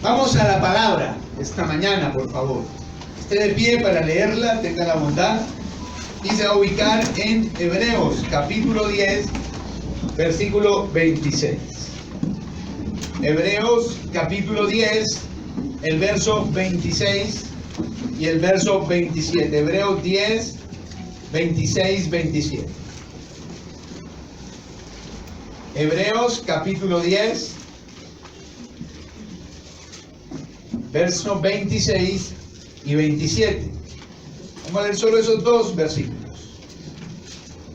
Vamos a la palabra esta mañana, por favor. Esté de pie para leerla, tenga la bondad. Y se va a ubicar en Hebreos, capítulo 10, versículo 26. Hebreos, capítulo 10, el verso 26 y el verso 27. Hebreos 10, 26, 27. Hebreos, capítulo 10, versos 26 y 27. Vamos a leer solo esos dos versículos.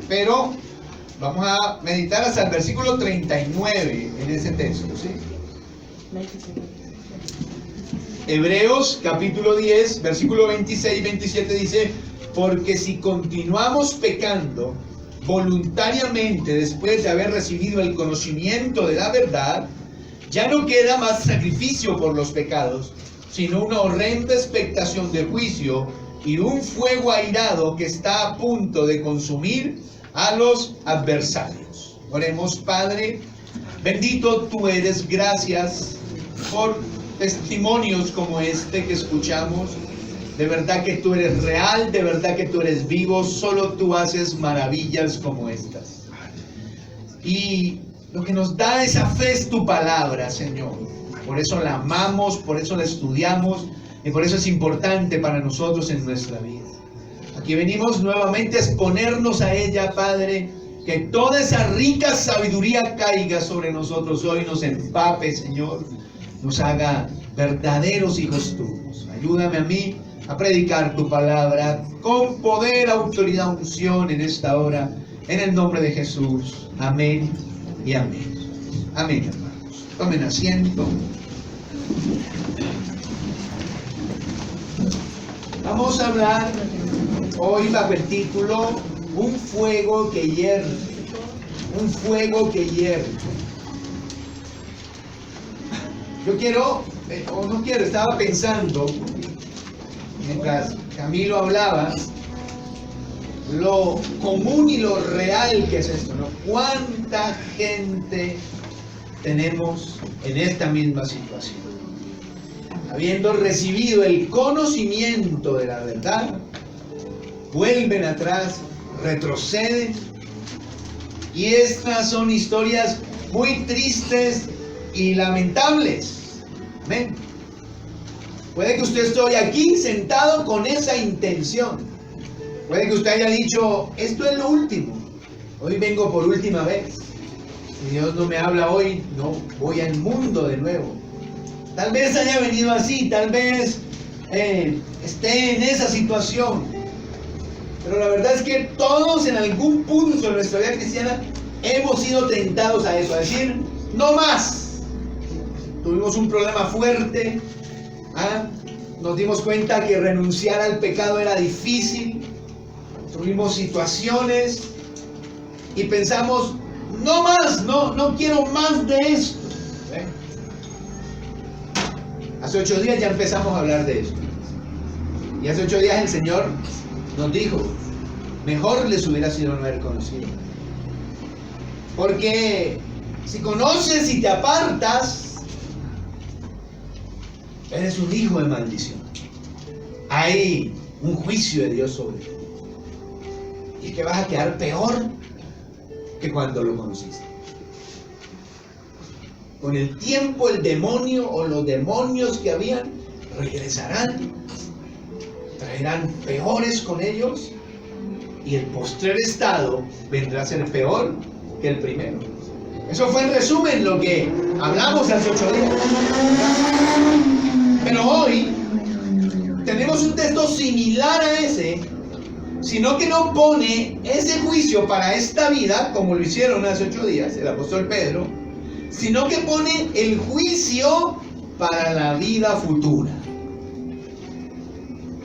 Pero vamos a meditar hasta el versículo 39 en ese texto, ¿sí? Hebreos capítulo 10, versículo 26 y 27 dice: porque si continuamos pecando voluntariamente después de haber recibido el conocimiento de la verdad, ya no queda más sacrificio por los pecados, sino una horrenda expectación de juicio y un fuego airado que está a punto de consumir a los adversarios. Oremos. Padre, bendito tú eres, gracias por testimonios como este que escuchamos. De verdad que tú eres real, de verdad que tú eres vivo, solo tú haces maravillas como estas. Y lo que nos da esa fe es tu palabra, Señor. Por eso la amamos, por eso la estudiamos y por eso es importante para nosotros en nuestra vida. Aquí venimos nuevamente a exponernos a ella, Padre, que toda esa rica sabiduría caiga sobre nosotros hoy, nos empape, Señor, nos haga verdaderos hijos tuyos. Ayúdame a mí a predicar tu palabra con poder, autoridad, unción en esta hora, en el nombre de Jesús. Amén y amén. Amén, hermanos. Tomen asiento. Vamos a hablar hoy bajo el título Un fuego que hierve. Un fuego que hierve. Yo quiero, o no quiero, estaba pensando, mientras Camilo hablaba, lo común y lo real que es esto, ¿no? ¿Cuánta gente tenemos en esta misma situación? Habiendo recibido el conocimiento de la verdad, vuelven atrás, retroceden, y estas son historias muy tristes y lamentables. Amén. Puede que usted esté hoy aquí sentado con esa intención. Puede que usted haya dicho: esto es lo último, hoy vengo por última vez. Si Dios no me habla hoy, no voy al mundo de nuevo. Tal vez haya venido así, tal vez esté en esa situación. Pero la verdad es que todos en algún punto de nuestra vida cristiana hemos sido tentados a eso, a decir: no más. Tuvimos un problema fuerte, nos dimos cuenta que renunciar al pecado era difícil, tuvimos situaciones y pensamos: no más, no quiero más de esto. Hace 8 días ya empezamos a hablar de esto. Y hace 8 días el Señor nos dijo: mejor les hubiera sido no haber conocido. Porque si conoces y te apartas, eres un hijo de maldición. Hay un juicio de Dios sobre ti. Y es que vas a quedar peor que cuando lo conociste. Con el tiempo el demonio o los demonios que habían regresarán, traerán peores con ellos, y el postrer estado vendrá a ser peor que el primero. Eso fue en resumen lo que hablamos hace 8 días. Pero hoy tenemos un texto similar a ese, sino que no pone ese juicio para esta vida, como lo hicieron hace 8 días el apóstol Pedro, sino que pone el juicio para la vida futura.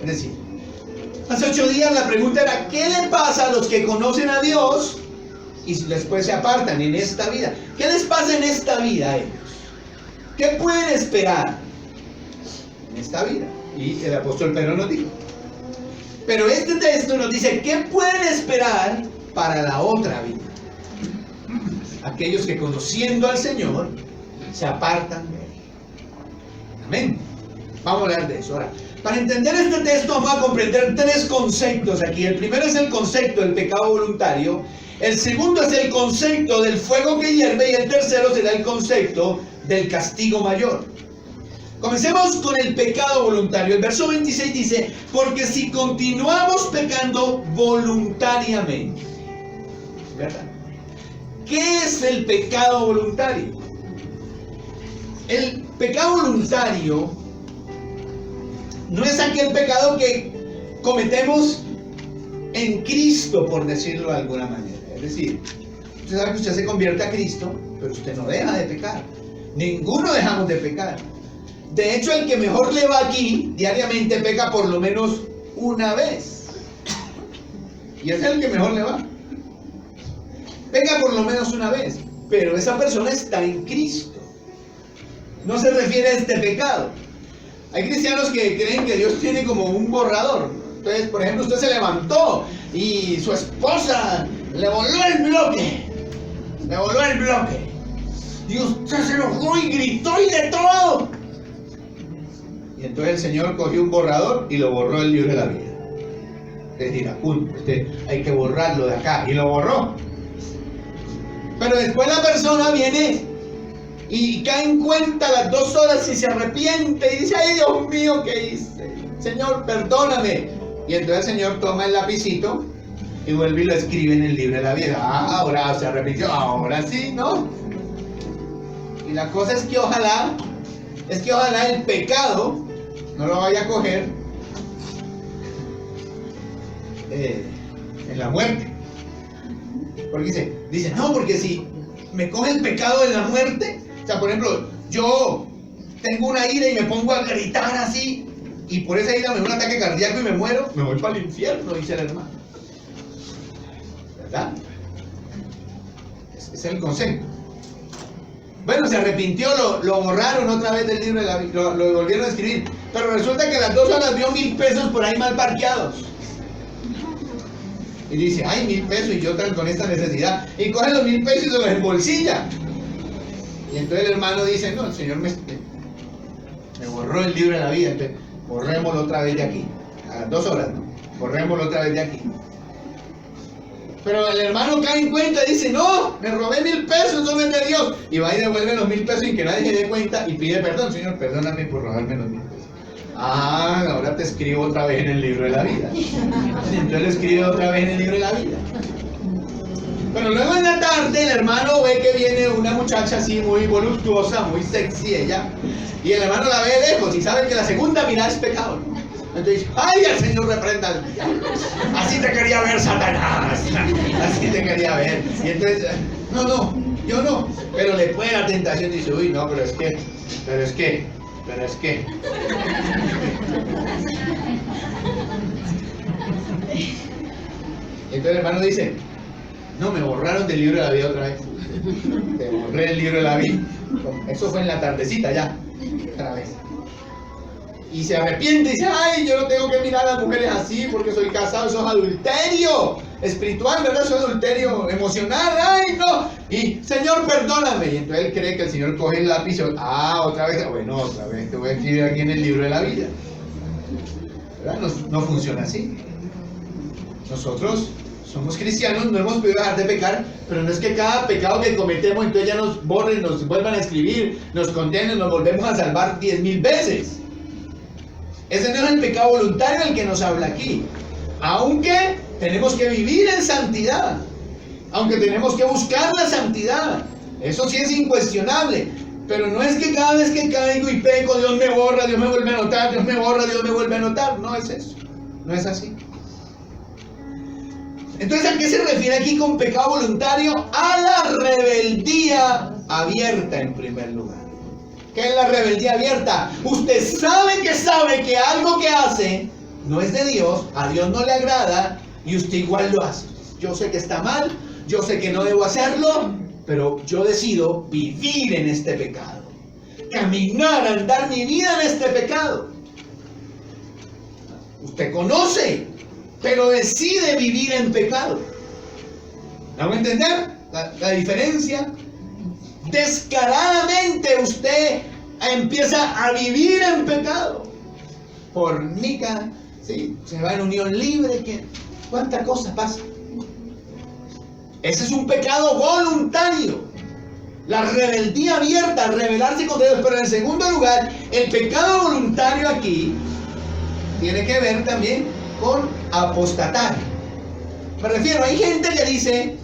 Es decir, hace 8 días la pregunta era: ¿qué le pasa a los que conocen a Dios y después se apartan en esta vida? ¿Qué les pasa en esta vida a ellos? ¿Qué pueden esperar en esta vida? Y el apóstol Pedro nos dijo. Pero este texto nos dice: ¿qué pueden esperar para la otra vida? Aquellos que conociendo al Señor se apartan de Él. Amén. Vamos a hablar de eso. Ahora, para entender este texto vamos a comprender tres conceptos aquí. El primero es el concepto del pecado voluntario. El segundo es el concepto del fuego que hierve. Y el tercero será el concepto del castigo mayor. Comencemos con el pecado voluntario. El verso 26 dice: porque si continuamos pecando voluntariamente. ¿Verdad? ¿Qué es el pecado voluntario? El pecado voluntario no es aquel pecado que cometemos en Cristo, por decirlo de alguna manera. Es decir, usted sabe que usted se convierte a Cristo, pero usted no deja de pecar. Ninguno dejamos de pecar. De hecho, el que mejor le va aquí, diariamente peca por lo menos una vez. Y es el que mejor le va. Peca por lo menos una vez. Pero esa persona está en Cristo. No se refiere a este pecado. Hay cristianos que creen que Dios tiene como un borrador. Entonces, por ejemplo, usted se levantó y su esposa le voló el bloque. Le voló el bloque. Y usted se enojó y gritó y de todo. Y entonces el Señor cogió un borrador y lo borró del libro de la vida. Es decir, hay que borrarlo de acá. Y lo borró. Pero después la persona viene y cae en cuenta a las 2 horas y se arrepiente y dice: ay, Dios mío, ¿qué hice? Señor, perdóname. Y entonces el Señor toma el lapicito y vuelve y lo escribe en el libro de la vida. Ah, ahora se arrepintió, ahora sí, ¿no? Y la cosa es que ojalá el pecado no lo vaya a coger en la muerte. Porque dice, no, porque si me coge el pecado de la muerte, o sea, por ejemplo, yo tengo una ira y me pongo a gritar así, y por esa ira me da un ataque cardíaco y me muero, me voy para el infierno, dice el hermano. ¿Verdad? Ese es el concepto. Bueno, se arrepintió, lo borraron otra vez del libro de la vida, lo volvieron a escribir, pero resulta que a las 2 horas vio 1000 pesos por ahí mal parqueados. Y dice: ay, 1000 pesos y yo con esta necesidad. Y coge los 1000 pesos y se los embolsilla. Y entonces el hermano dice: no, el Señor me borró el libro de la vida. Entonces, borrémoslo otra vez de aquí. A las 2 horas, ¿no? Borrémoslo otra vez de aquí. Pero el hermano cae en cuenta y dice: no, me robé 1000 pesos, eso no es de Dios. Y va y devuelve los 1000 pesos sin que nadie se dé cuenta y pide perdón: Señor, perdóname por robarme los 1000 pesos. Ah, ahora te escribo otra vez en el libro de la vida. Entonces lo escribe otra vez en el libro de la vida. Pero luego en la tarde el hermano ve que viene una muchacha así muy voluptuosa, muy sexy ella. Y el hermano la ve de lejos y sabe que la segunda mirada es pecado, ¿no? Entonces dice: ay, el Señor reprenda al diablo. Así te quería ver, Satanás. Así te quería ver. Y entonces, no, yo no. Pero le puede la tentación y dice: uy, no, pero es que. Y entonces el hermano dice: no, me borraron del libro de la vida otra vez. Te borré el libro de la vida. Eso fue en la tardecita ya. Otra vez. Y se arrepiente y dice: ay, yo no tengo que mirar a las mujeres así porque soy casado, eso es adulterio espiritual, ¿verdad? Eso es adulterio emocional, ay, no. Y Señor, perdóname. Y entonces él cree que el Señor coge el lápiz y otra vez, bueno, otra vez te voy a escribir aquí en el libro de la vida. ¿Verdad? No funciona así. Nosotros somos cristianos, no hemos podido dejar de pecar, pero no es que cada pecado que cometemos entonces ya nos borren, nos vuelvan a escribir, nos condenen, nos volvemos a salvar 10,000 veces. Ese no es el pecado voluntario el que nos habla aquí. Aunque tenemos que vivir en santidad, aunque tenemos que buscar la santidad, eso sí es incuestionable. Pero no es que cada vez que caigo y peco, Dios me borra, Dios me vuelve a notar, Dios me borra, Dios me vuelve a notar. No es eso, no es así. Entonces, ¿a qué se refiere aquí con pecado voluntario? A la rebeldía abierta en primer lugar. ¿Qué es la rebeldía abierta? Usted sabe que algo que hace no es de Dios, a Dios no le agrada y usted igual lo hace. Yo sé que está mal, yo sé que no debo hacerlo, pero yo decido vivir en este pecado. Caminar, andar mi vida en este pecado. Usted conoce, pero decide vivir en pecado. ¿Vamos a entender la diferencia? Descaradamente usted empieza a vivir en pecado. Fornica, ¿sí? Se va en unión libre. ¿Cuánta cosa pasa? Ese es un pecado voluntario. La rebeldía abierta, rebelarse contra Dios. Pero en segundo lugar, el pecado voluntario aquí tiene que ver también con apostatar. Me refiero, hay gente que dice,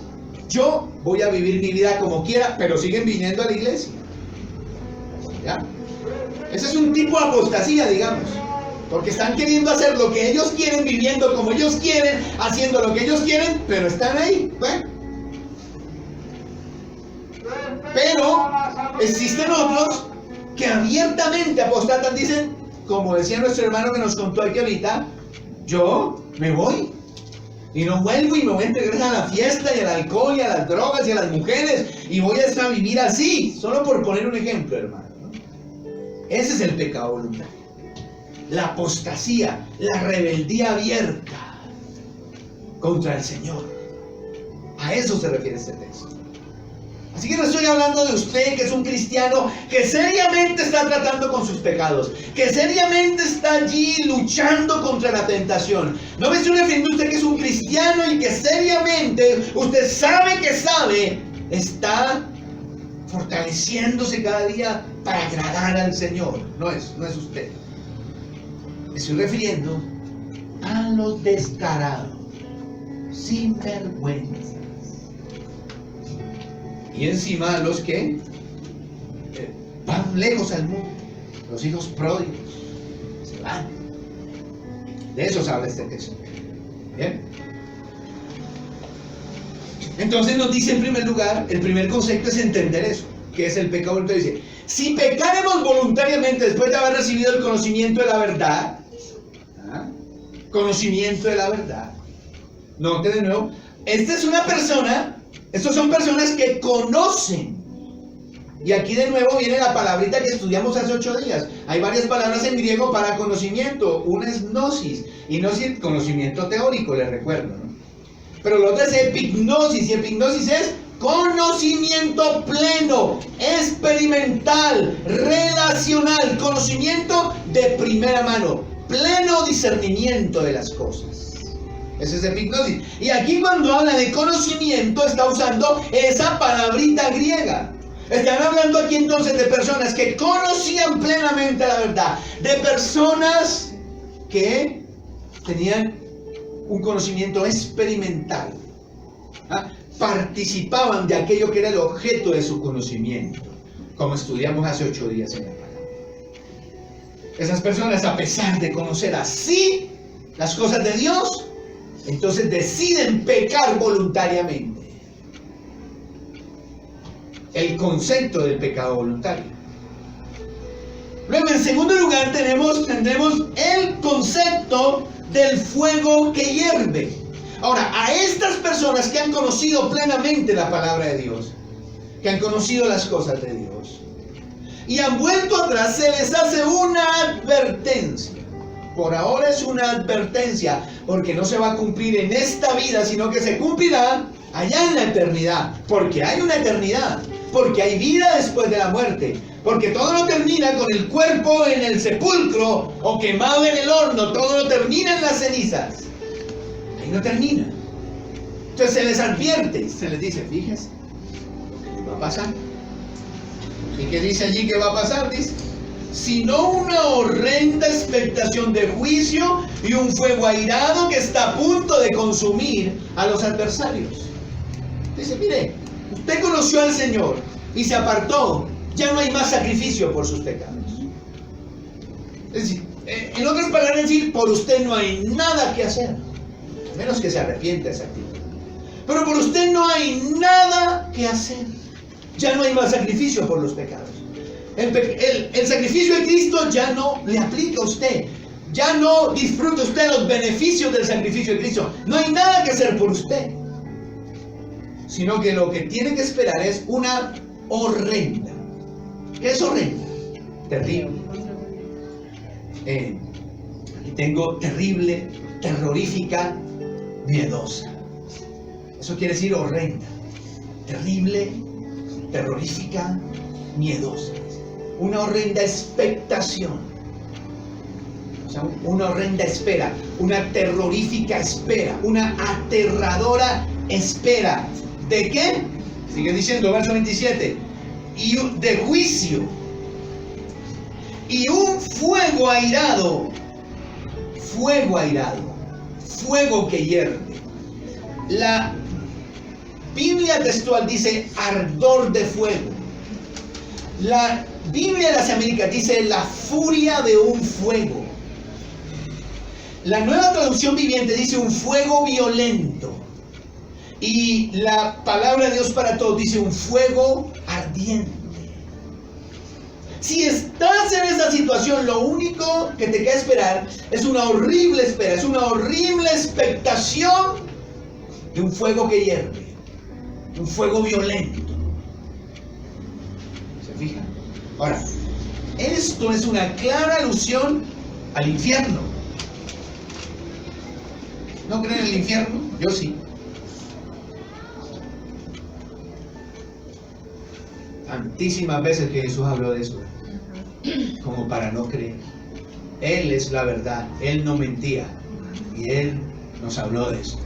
yo voy a vivir mi vida como quiera, pero siguen viniendo a la iglesia. ¿Ya? Ese es un tipo de apostasía, digamos. Porque están queriendo hacer lo que ellos quieren, viviendo como ellos quieren, haciendo lo que ellos quieren, pero están ahí. Bueno. Pero existen otros que abiertamente apostatan, dicen, como decía nuestro hermano que nos contó aquí ahorita, yo me voy y no vuelvo y me voy a entregar a la fiesta y al alcohol y a las drogas y a las mujeres y voy a vivir así, solo por poner un ejemplo, hermano, ¿no? Ese es el pecado voluntario, la apostasía, la rebeldía abierta contra el Señor. A eso se refiere este texto. Así que no estoy hablando de usted que es un cristiano que seriamente está tratando con sus pecados, que seriamente está allí luchando contra la tentación. No me estoy refiriendo a usted que es un cristiano y que seriamente, usted sabe que sabe, está fortaleciéndose cada día para agradar al Señor. No es usted. Me estoy refiriendo a los descarados, sin vergüenza. Y encima los que van lejos al mundo, los hijos pródigos, se van. De eso habla este texto. ¿Bien? Entonces nos dice en primer lugar, el primer concepto es entender eso, que es el pecado voluntario. Dice, si pecaremos voluntariamente después de haber recibido el conocimiento de la verdad, conocimiento de la verdad, note de nuevo, estos son personas que conocen. Y aquí de nuevo viene la palabrita que estudiamos hace 8 días. Hay varias palabras en griego para conocimiento. Una es gnosis. Y gnosis, conocimiento teórico, les recuerdo, ¿no? Pero la otra es epignosis. Y epignosis es conocimiento pleno, experimental, relacional. Conocimiento de primera mano. Pleno discernimiento de las cosas. Ese es epignosis. Y aquí cuando habla de conocimiento está usando esa palabrita griega. Están hablando aquí entonces de personas que conocían plenamente la verdad. De personas que tenían un conocimiento experimental. Participaban de aquello que era el objeto de su conocimiento. Como estudiamos hace 8 días en la palabra. Esas personas, a pesar de conocer así las cosas de Dios, entonces deciden pecar voluntariamente. El concepto del pecado voluntario. Luego, en segundo lugar, tendremos el concepto del fuego que hierve. Ahora, a estas personas que han conocido plenamente la palabra de Dios, que han conocido las cosas de Dios, y han vuelto atrás, se les hace una advertencia. Por ahora es una advertencia, porque no se va a cumplir en esta vida, sino que se cumplirá allá en la eternidad. Porque hay una eternidad, porque hay vida después de la muerte, porque todo no termina con el cuerpo en el sepulcro o quemado en el horno, todo no termina en las cenizas. Ahí no termina. Entonces se les advierte, se les dice, fíjense, ¿qué va a pasar? ¿Y qué dice allí que va a pasar? Dice, sino una horrenda expectación de juicio y un fuego airado que está a punto de consumir a los adversarios. Dice, mire, usted conoció al Señor y se apartó, ya no hay más sacrificio por sus pecados. Es decir, en otras palabras, decir, por usted no hay nada que hacer, a menos que se arrepienta de esa actitud. Pero por usted no hay nada que hacer, ya no hay más sacrificio por los pecados. El sacrificio de Cristo ya no le aplica a usted. Ya no disfruta usted los beneficios del sacrificio de Cristo. No hay nada que hacer por usted. Sino que lo que tiene que esperar es una horrenda. ¿Qué es horrenda? Terrible. Aquí tengo terrible, terrorífica, miedosa. Eso quiere decir horrenda. Terrible, terrorífica, miedosa. una horrenda expectación. O sea, una horrenda espera, una terrorífica espera, una aterradora espera. ¿De qué? Sigue diciendo, verso 27. Y de juicio. Y un fuego airado. Fuego airado. Fuego que hierve. La Biblia textual dice ardor de fuego. La Biblia de las Américas dice la furia de un fuego. La Nueva Traducción Viviente dice un fuego violento. Y la palabra de Dios para todos dice un fuego ardiente. Si estás en esa situación, lo único que te queda esperar es una horrible espera, es una horrible expectación de un fuego que hierve, de un fuego violento. ¿Se fijan? Ahora, esto es una clara alusión al infierno. ¿No creen en el infierno? Yo sí. Tantísimas veces que Jesús habló de eso, como para no creer. Él es la verdad, Él no mentía, y Él nos habló de eso.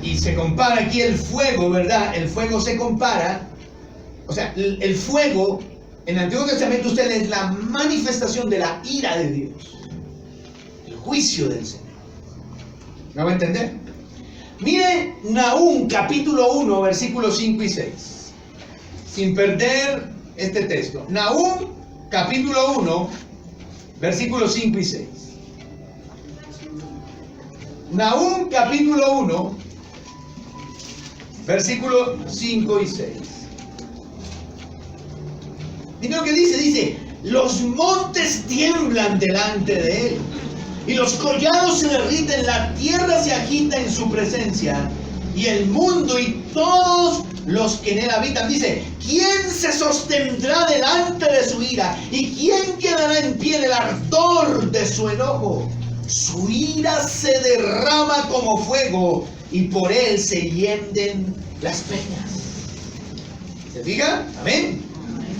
Y se compara aquí el fuego, ¿verdad? El fuego se compara, o sea, el fuego, en el Antiguo Testamento usted es la manifestación de la ira de Dios, el juicio del Señor. ¿Me va a entender? Mire Nahum capítulo 1, versículos 5 y 6. Sin perder este texto. Nahum capítulo 1, versículos 5 y 6. Nahum capítulo 1, versículos 5 y 6. Mira lo que dice. Dice, los montes tiemblan delante de él. Y los collados se derriten, la tierra se agita en su presencia, y el mundo y todos los que en él habitan. Dice, ¿quién se sostendrá delante de su ira? ¿Y quién quedará en pie en el ardor de su enojo? Su ira se derrama como fuego, y por él se hienden las peñas. ¿Se fija? Amén.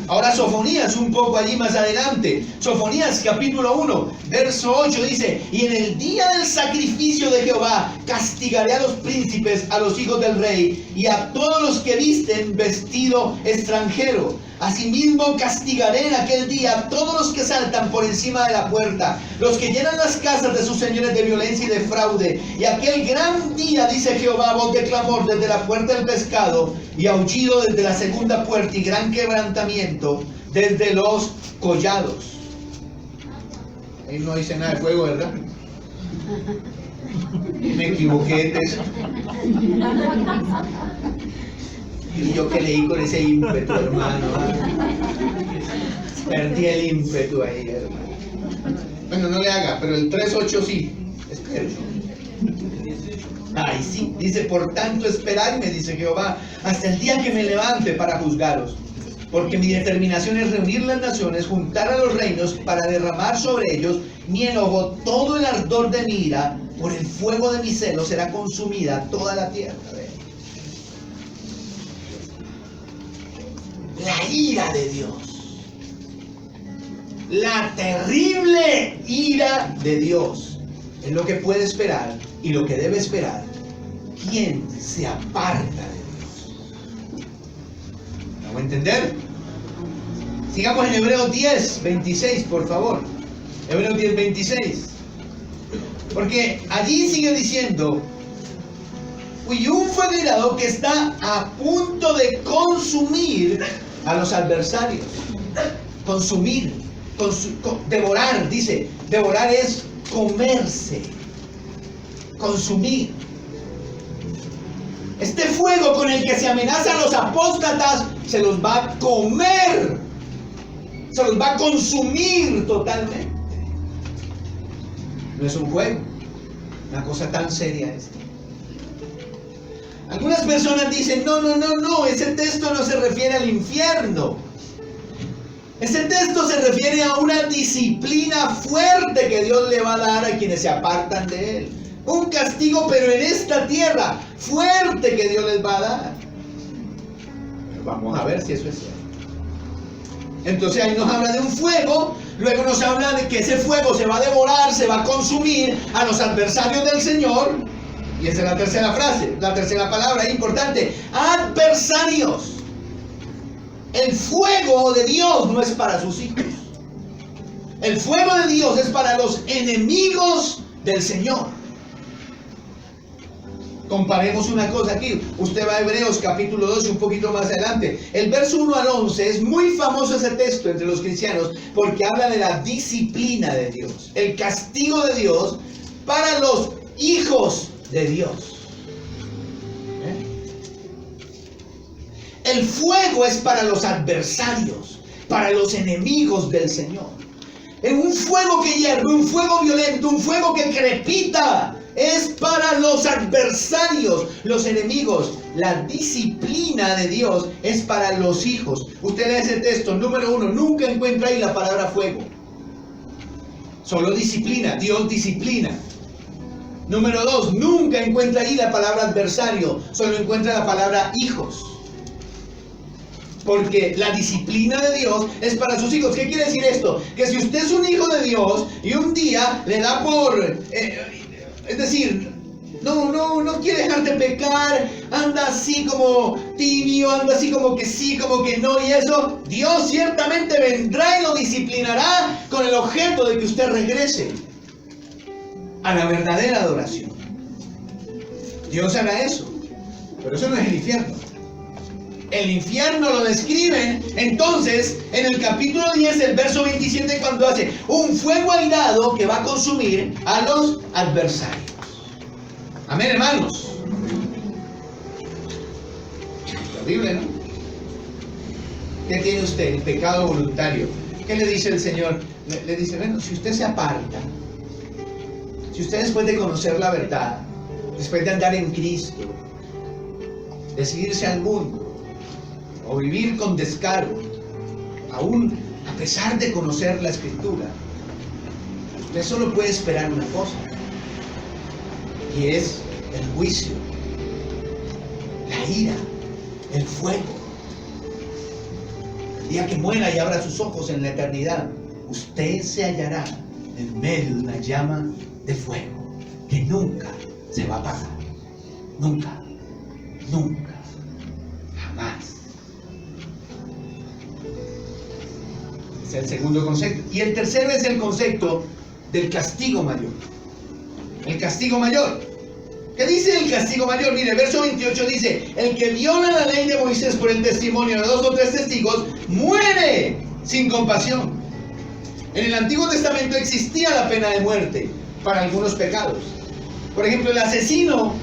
Ahora Sofonías, un poco allí más adelante. Sofonías capítulo 1, verso 8 dice, y en el día del sacrificio de Jehová castigaré a los príncipes, a los hijos del rey, y a todos los que visten vestido extranjero. Asimismo castigaré en aquel día a todos los que saltan por encima de la puerta, los que llenan las casas de sus señores de violencia y de fraude. Y aquel gran día, dice Jehová, voz de clamor desde la puerta del pescado, y aullido desde la segunda puerta, y gran quebrantamiento desde los collados. Ahí no dice nada de fuego, ¿verdad? Me equivoqué de texto. Y yo que leí con ese ímpetu, hermano. Perdí el ímpetu ahí, hermano. Bueno, no le haga, pero el 3:8 sí. Espero. Ay, sí. Dice, por tanto esperadme, dice Jehová, hasta el día que me levante para juzgaros. Porque mi determinación es reunir las naciones, juntar a los reinos para derramar sobre ellos mi enojo, todo el ardor de mi ira, por el fuego de mi celo será consumida toda la tierra. La ira de Dios, la terrible ira de Dios es lo que puede esperar y lo que debe esperar quien se aparta de Dios. ¿Vamos a entender? Sigamos en Hebreos 10, 26, por favor. Hebreos 10, 26. Porque allí sigue diciendo, y un fuego airado que está a punto de consumir a los adversarios. Consumir, devorar, dice. Devorar es comerse. Consumir. Este fuego con el que se amenazan a los apóstatas se los va a comer. Se los va a consumir totalmente. No es un juego. Una cosa tan seria esta. Algunas personas dicen, no, ese texto no se refiere al infierno. Ese texto se refiere a una disciplina fuerte que Dios le va a dar a quienes se apartan de Él. Un castigo, pero en esta tierra, fuerte que Dios les va a dar. Vamos a ver si eso es cierto. Entonces ahí nos habla de un fuego, luego nos habla de que ese fuego se va a devorar, se va a consumir a los adversarios del Señor. Y esa es la tercera frase, la tercera palabra importante: adversarios. El fuego de Dios no es para sus hijos. El fuego de Dios es para los enemigos del Señor. Comparemos una cosa aquí. Usted va a Hebreos capítulo 12 un poquito más adelante. El verso 1 al 11 es muy famoso ese texto entre los cristianos porque habla de la disciplina de Dios, el castigo de Dios para los hijos de Dios. El fuego es para los adversarios, para los enemigos del Señor. En un fuego que hierve, un fuego violento, un fuego que crepita, es para los adversarios, los enemigos. La disciplina de Dios es para los hijos. Usted lee ese texto, número 1, nunca encuentra ahí la palabra fuego. Solo disciplina, Dios disciplina. Número 2, nunca encuentra ahí la palabra adversario, solo encuentra la palabra hijos. Porque la disciplina de Dios es para sus hijos. ¿Qué quiere decir esto? Que si usted es un hijo de Dios y un día le da por... es decir, no quiere dejar de pecar, anda así como tibio, anda así como que sí, como que no, y eso, Dios ciertamente vendrá y lo disciplinará con el objeto de que usted regrese a la verdadera adoración. Dios hará eso, pero eso no es el infierno. El infierno lo describen entonces en el capítulo 10, el verso 27, cuando hace un fuego airado que va a consumir a los adversarios. Amén, hermanos. Terrible, ¿no? ¿Qué tiene usted? El pecado voluntario. ¿Qué le dice el Señor? Le dice, bueno, si usted se aparta, si usted después de conocer la verdad, después de andar en Cristo, decidirse al mundo, o vivir con descaro, aún a pesar de conocer la Escritura, usted solo puede esperar una cosa, y es el juicio, la ira, el fuego. El día que muera y abra sus ojos en la eternidad, usted se hallará en medio de una llama de fuego que nunca se va a apagar. Nunca, nunca, jamás. Es el segundo concepto. Y el tercero es el concepto del castigo mayor. El castigo mayor. ¿Qué dice el castigo mayor? Mire, verso 28 dice: el que viola la ley de Moisés por el testimonio de 2 o 3 testigos, muere sin compasión. En el Antiguo Testamento existía la pena de muerte para algunos pecados. Por ejemplo, el asesino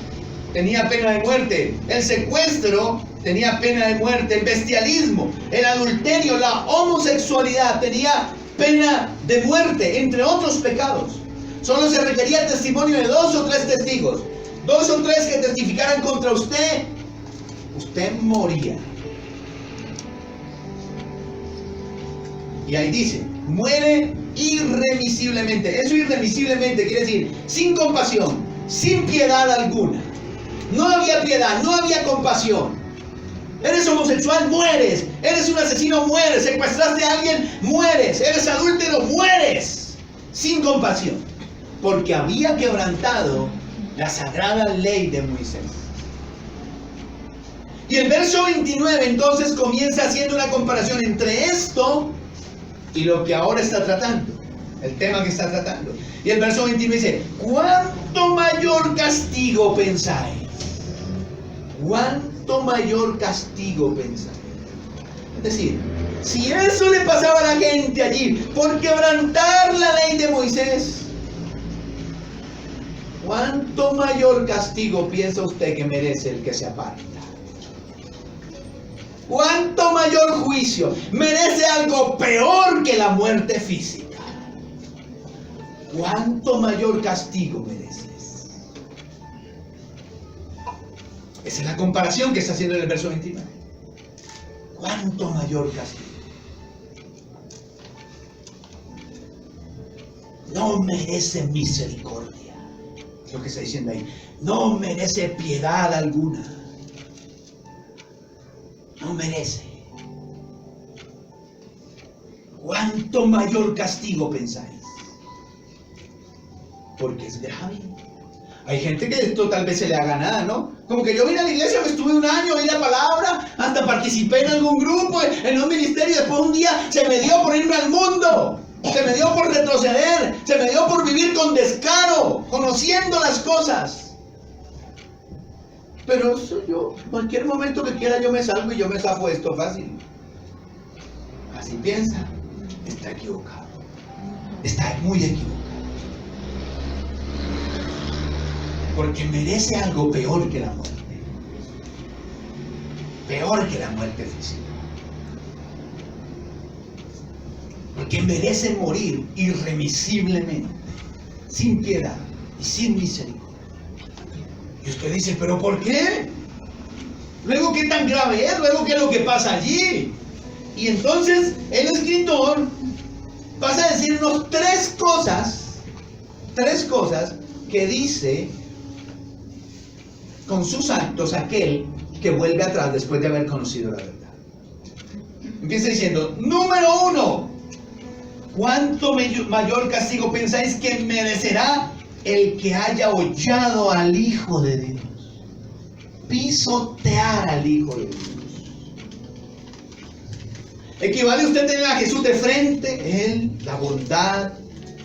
tenía pena de muerte, el secuestro tenía pena de muerte, el bestialismo, el adulterio, la homosexualidad tenía pena de muerte, entre otros pecados. Solo se requería el testimonio de 2 o 3 testigos. 2 o 3 que testificaran contra usted, usted moría. Y ahí dice, muere irremisiblemente. Eso irremisiblemente quiere decir sin compasión, sin piedad alguna. No había piedad, no había compasión. Eres homosexual, mueres. Eres un asesino, mueres. Secuestraste a alguien, mueres. Eres adúltero, mueres. Sin compasión. Porque había quebrantado la sagrada ley de Moisés. Y el verso 29 entonces comienza haciendo una comparación entre esto y lo que ahora está tratando, el tema que está tratando. Y el verso 29 dice: ¿cuánto mayor castigo pensáis? ¿Cuánto mayor castigo pensáis? Es decir, si eso le pasaba a la gente allí por quebrantar la ley de Moisés, ¿cuánto mayor castigo piensa usted que merece el que se aparta? ¿Cuánto mayor juicio? Merece algo peor que la muerte física. ¿Cuánto mayor castigo mereces? Esa es la comparación que está haciendo en el verso 29. ¿Cuánto mayor castigo? No merece misericordia. Es lo que está diciendo ahí. No merece piedad alguna. No merece. ¿Cuánto mayor castigo pensáis? Porque es grave. Hay gente que esto tal vez se le haga nada, ¿no? Como que yo vine a la iglesia, me estuve un año, oí la palabra, hasta participé en algún grupo, en un ministerio, y después un día se me dio por irme al mundo. Se me dio por retroceder, se me dio por vivir con descaro, conociendo las cosas. Pero eso yo, cualquier momento que quiera yo me salgo y yo me zafo esto fácil. Así piensa, está equivocado. Está muy equivocado. Porque merece algo peor que la muerte. Peor que la muerte física. Porque merece morir irremisiblemente, sin piedad y sin misericordia. Y usted dice, ¿pero por qué? Luego, ¿qué tan grave es? Luego, ¿qué es lo que pasa allí? Y entonces, el escritor pasa a decirnos tres cosas que dice con sus actos aquel que vuelve atrás después de haber conocido la verdad. Empieza diciendo, número 1, ¿cuánto mayor castigo pensáis que merecerá el que haya hollado al Hijo de Dios? Pisotear al Hijo de Dios. Equivale a usted tener a Jesús de frente, Él, la bondad,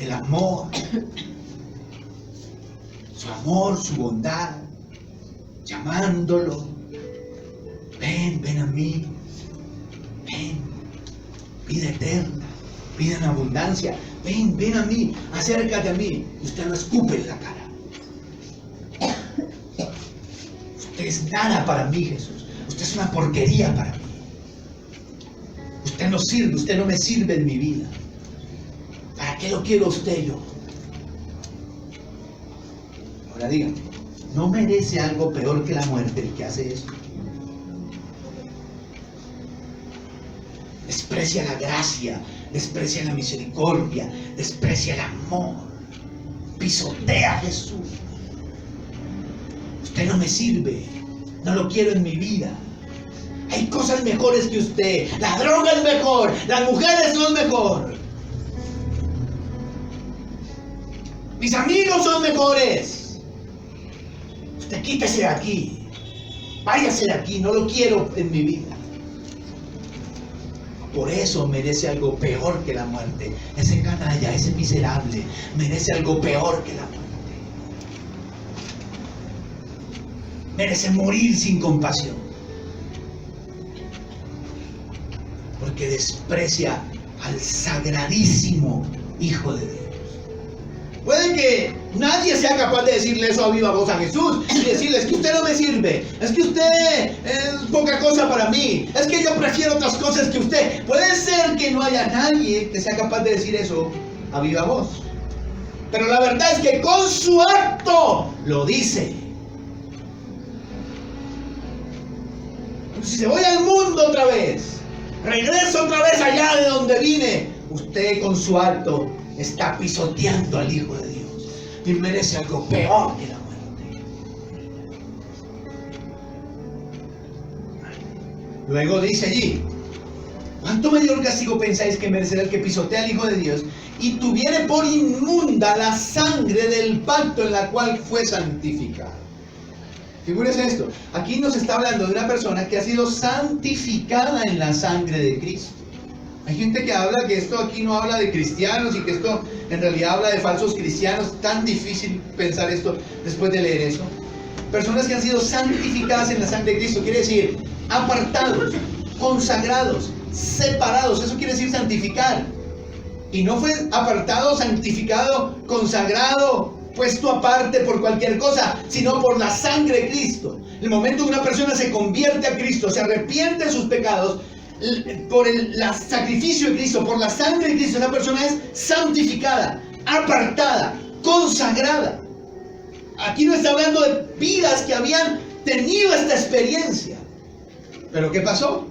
el amor, su amor, su bondad, llamándolo. Ven a mí, ven, vida eterna, vida en abundancia, ven a mí, acércate a mí. Usted lo escupe en la cara. Usted es nada para mí, Jesús. Usted es una porquería para mí. Usted no sirve, usted no me sirve en mi vida. ¿Para qué lo quiero usted yo? Ahora díganme, ¿no merece algo peor que la muerte el que hace eso? Desprecia la gracia, desprecia la misericordia, desprecia el amor, pisotea a Jesús. Usted no me sirve, no lo quiero en mi vida. Hay cosas mejores que usted, la droga es mejor, las mujeres son mejor, mis amigos son mejores. Usted quítese de aquí, váyase de aquí, no lo quiero en mi vida. Por eso merece algo peor que la muerte. Ese canalla, ese miserable, merece algo peor que la muerte. Merece morir sin compasión. Porque desprecia al sagradísimo Hijo de Dios. Puede que nadie sea capaz de decirle eso a viva voz a Jesús y decirle, es que usted no me sirve, es que usted es poca cosa para mí, es que yo prefiero otras cosas que usted. Puede ser que no haya nadie que sea capaz de decir eso a viva voz, pero la verdad es que con su acto lo dice. Si se voy al mundo otra vez, regreso otra vez allá de donde vine, usted con su acto está pisoteando al Hijo de Dios y merece algo peor que la muerte. Luego dice allí, ¿cuánto mayor castigo pensáis que merecerá el que pisotea al Hijo de Dios y tuviere por inmunda la sangre del pacto en la cual fue santificado? Figúrese esto, aquí nos está hablando de una persona que ha sido santificada en la sangre de Cristo. Hay gente que habla que esto aquí no habla de cristianos y que esto en realidad habla de falsos cristianos. Tan difícil pensar esto después de leer eso. Personas que han sido santificadas en la sangre de Cristo, quiere decir apartados, consagrados, separados. Eso quiere decir santificar. Y no fue apartado, santificado, consagrado, puesto aparte por cualquier cosa, sino por la sangre de Cristo. El momento que una persona se convierte a Cristo, se arrepiente de sus pecados, por el sacrificio de Cristo, por la sangre de Cristo, esa persona es santificada, apartada, consagrada. Aquí no está hablando de vidas que habían tenido esta experiencia. ¿Pero qué pasó?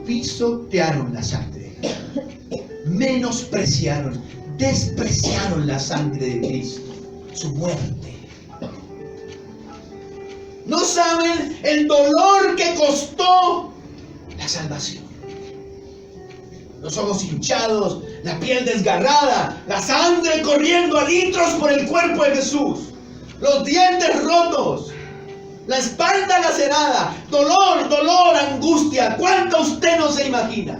Pisotearon la sangre de Cristo, menospreciaron, despreciaron la sangre de Cristo, su muerte. No saben el dolor que costó la salvación. Los ojos hinchados, la piel desgarrada, la sangre corriendo a litros por el cuerpo de Jesús, los dientes rotos, la espalda lacerada, dolor, angustia. ¿Cuánto usted no se imagina?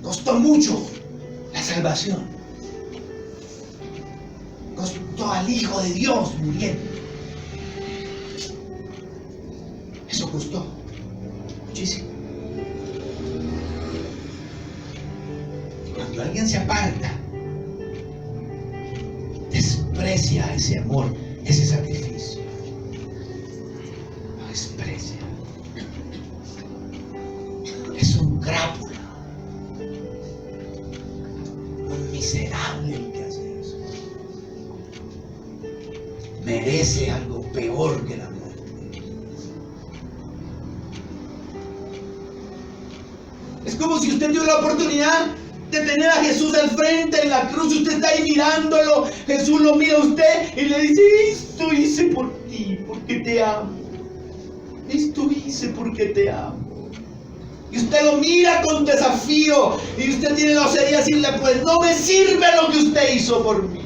Costó mucho la salvación. Costó al Hijo de Dios muriendo. Eso costó muchísimo. Cuando alguien se aparta, desprecia ese amor, ese sacrificio. Lo desprecia. Es un crápula, un miserable el que hace eso. Merece algo peor que la muerte. Es como si usted dio la oportunidad de tener a Jesús al frente en la cruz. Usted está ahí mirándolo. Jesús lo mira a usted y le dice: esto hice por ti, porque te amo. Esto hice porque te amo. Y usted lo mira con desafío y usted tiene la osadía de decirle: pues no me sirve lo que usted hizo por mí.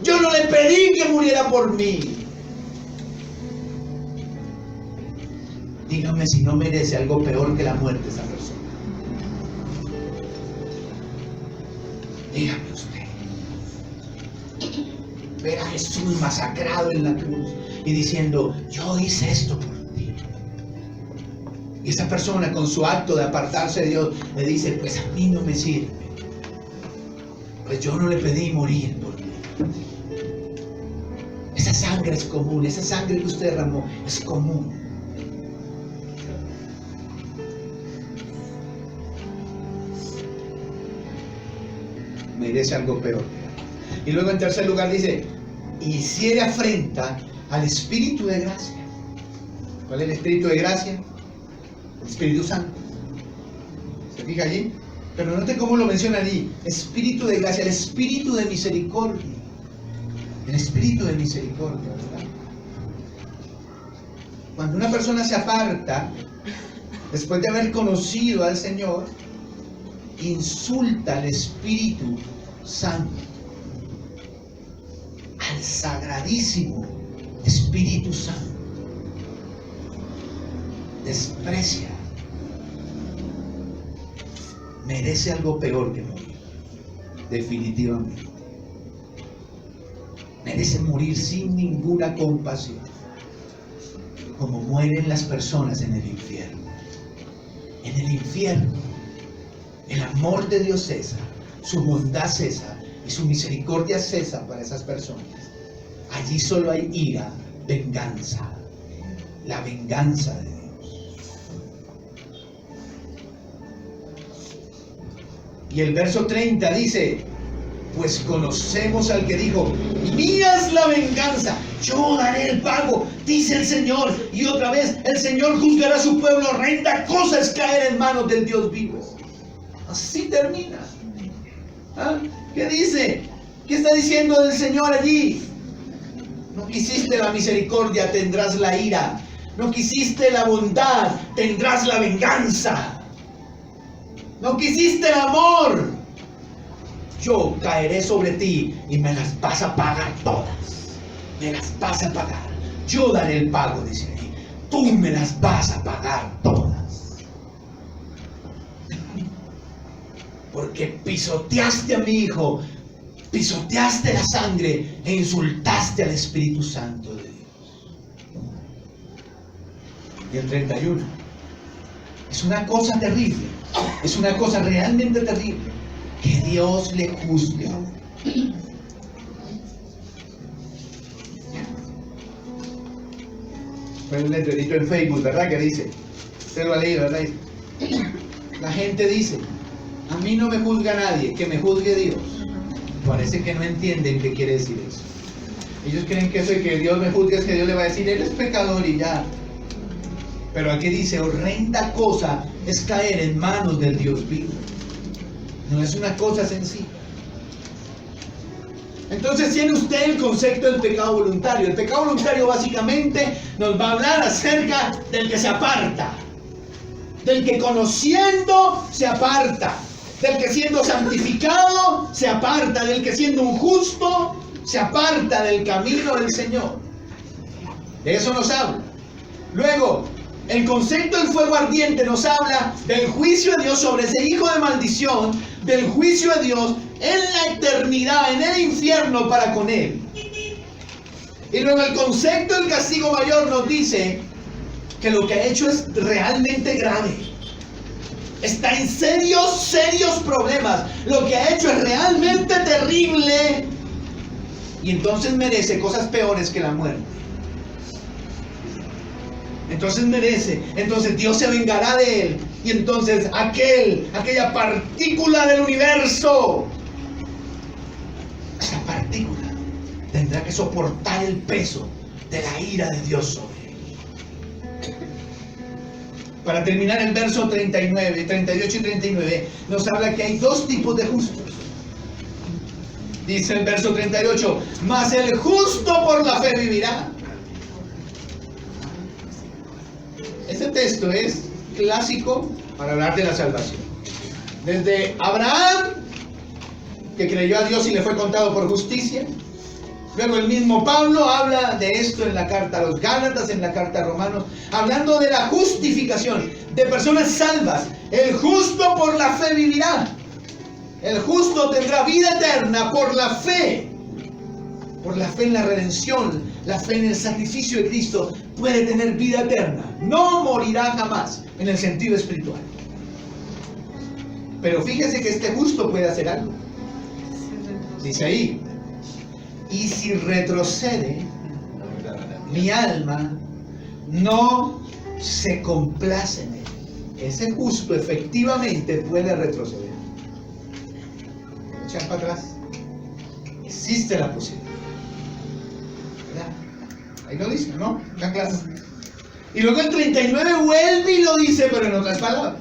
Yo no le pedí que muriera por mí. Dígame si no merece algo peor que la muerte esa persona. Dígame usted. Ver a Jesús masacrado en la cruz y diciendo: yo hice esto por ti. Y esa persona, con su acto de apartarse de Dios, le dice: pues a mí no me sirve, pues yo no le pedí morir por mí. Esa sangre es común. Esa sangre que usted derramó es común. Merece algo peor. Y luego en tercer lugar dice: hiciere afrenta al Espíritu de gracia. ¿Cuál es el Espíritu de gracia? El Espíritu Santo. ¿Se fija allí? Pero note cómo lo menciona allí: Espíritu de gracia, el Espíritu de misericordia. El Espíritu de misericordia, ¿verdad? Cuando una persona se aparta después de haber conocido al Señor, insulta al Espíritu Santo, al sagradísimo Espíritu Santo. Desprecia. Merece algo peor que morir. Definitivamente. Merece morir sin ninguna compasión, como mueren las personas en el infierno. En el infierno, el amor de Dios cesa, su bondad cesa y su misericordia cesa para esas personas. Allí solo hay ira, venganza, la venganza de Dios. Y el verso 30 dice: pues conocemos al que dijo: mía es la venganza, yo daré el pago, dice el Señor. Y otra vez, el Señor juzgará a su pueblo. Horrenda cosa es caer en manos del Dios vivo. Así termina. ¿Ah? ¿Qué dice? ¿Qué está diciendo el Señor allí? No quisiste la misericordia, tendrás la ira. No quisiste la bondad, tendrás la venganza. No quisiste el amor, yo caeré sobre ti y me las vas a pagar todas. Me las vas a pagar. Yo daré el pago, dice ahí. Tú me las vas a pagar todas. Porque pisoteaste a mi Hijo, pisoteaste la sangre e insultaste al Espíritu Santo de Dios. Y el 31. Es una cosa terrible. Es una cosa realmente terrible. Que Dios le juzgue. Fue un letrerito en Facebook, ¿verdad? Que dice, usted lo ha leído, ¿verdad? La gente dice: a mí no me juzga nadie, que me juzgue Dios. Parece que no entienden qué quiere decir eso. Ellos creen que eso de que Dios me juzgue es que Dios le va a decir: él es pecador y ya. Pero aquí dice: horrenda cosa es caer en manos del Dios vivo. No es una cosa sencilla. Entonces tiene usted el concepto del pecado voluntario. El pecado voluntario básicamente nos va a hablar acerca del que se aparta, del que conociendo se aparta, del que siendo santificado se aparta, del que siendo un justo se aparta del camino del Señor. De eso nos habla. Luego, el concepto del fuego ardiente nos habla del juicio de Dios sobre ese hijo de maldición, del juicio de Dios en la eternidad, en el infierno para con él. Y luego el concepto del castigo mayor nos dice que lo que ha hecho es realmente grave. Está en serios problemas. Lo que ha hecho es realmente terrible. Y entonces merece cosas peores que la muerte. Entonces Dios se vengará de él. Y entonces aquella partícula del universo, esa partícula tendrá que soportar el peso de la ira de Dios sobre él. Para terminar, el verso 38 y 39 nos habla que hay dos tipos de justos. Dice el verso 38, mas el justo por la fe vivirá. Este texto es clásico para hablar de la salvación. Desde Abraham, que creyó a Dios y le fue contado por justicia. Luego el mismo Pablo habla de esto en la carta a los Gálatas, en la carta a Romanos, hablando de la justificación de personas salvas. El justo por la fe vivirá. El justo tendrá vida eterna por la fe. Por la fe en la redención, la fe en el sacrificio de Cristo, puede tener vida eterna. No morirá jamás en el sentido espiritual. Pero fíjese que este justo puede hacer algo. Dice ahí, y si retrocede, mi alma no se complace en él. Ese justo efectivamente puede retroceder. Echar para atrás. Existe la posibilidad. ¿Verdad? Ahí lo dice, ¿no? La clase. Y luego el 39 vuelve y lo dice, pero en otras palabras.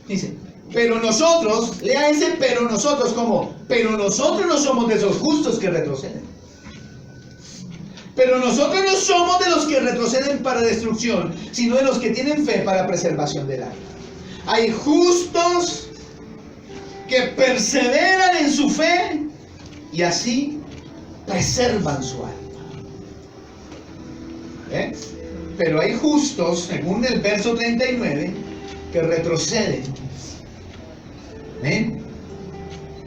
Dice, pero nosotros, lea ese pero nosotros como, pero nosotros no somos de esos justos que retroceden. Pero nosotros no somos de los que retroceden para destrucción, sino de los que tienen fe para preservación del alma. Hay justos que perseveran en su fe y así preservan su alma. ¿Eh? Pero hay justos, según el verso 39, que retroceden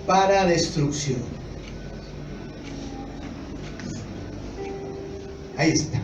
para destrucción. Ahí está.